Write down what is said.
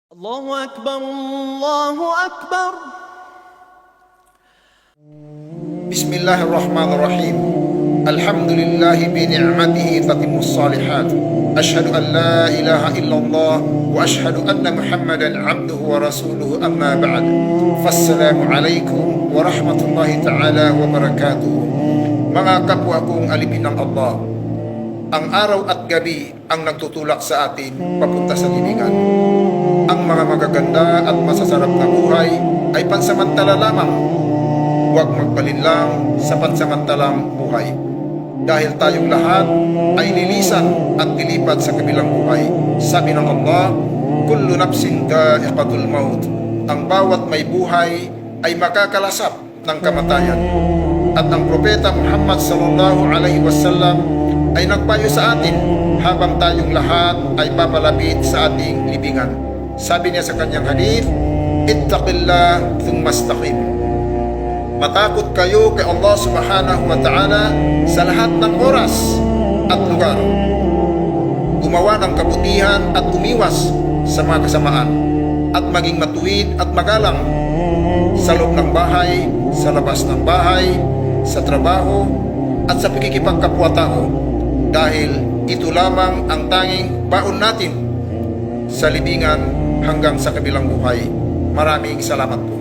Allahu Akbar, Allahu Akbar. Bismillahirrahmanirrahim. Alhamdulillahi bi ni'matihi tatimmus salihat. Ashhadu an la ilaha illallah wa ashhadu anna Muhammadan 'abduhu wa rasuluhu, amma ba'd. Fassalamu alaikum wa rahmatullahi ta'ala wa barakatuh. Mga kapwa kong alipin ng Allah, ang araw at gabi ang nagtutulak sa atin papunta sa libingan. Ang mga magaganda at masasarap na buhay ay pansamantala lamang. Huwag magpalinlang sa pansamantalang buhay. Dahil tayong lahat ay lilisan at lilipat sa kabilang buhay. Sabi ng Allah, kullu nafsin dha'iqatul maut. Ang bawat may buhay ay makakalasap ng kamatayan. At ang propeta Muhammad sallallahu alaihi wasallam ay nagpayo sa atin habang tayong lahat ay papalapit sa ating libingan. Sabi niya sa kanyang hadith, ittaqillah thumma istaqim. Matakot kayo kay Allah subhanahu wa ta'ala sa lahat ng oras at lugar. Gumawa ng kabutihan at umiwas sa mga kasamaan, at maging matuwid at magalang sa loob ng bahay, sa labas ng bahay, sa trabaho at sa pakikipagkapwa-tao, dahil ito lamang ang tanging baon natin sa libingan hanggang sa kabilang buhay. Maraming salamat po.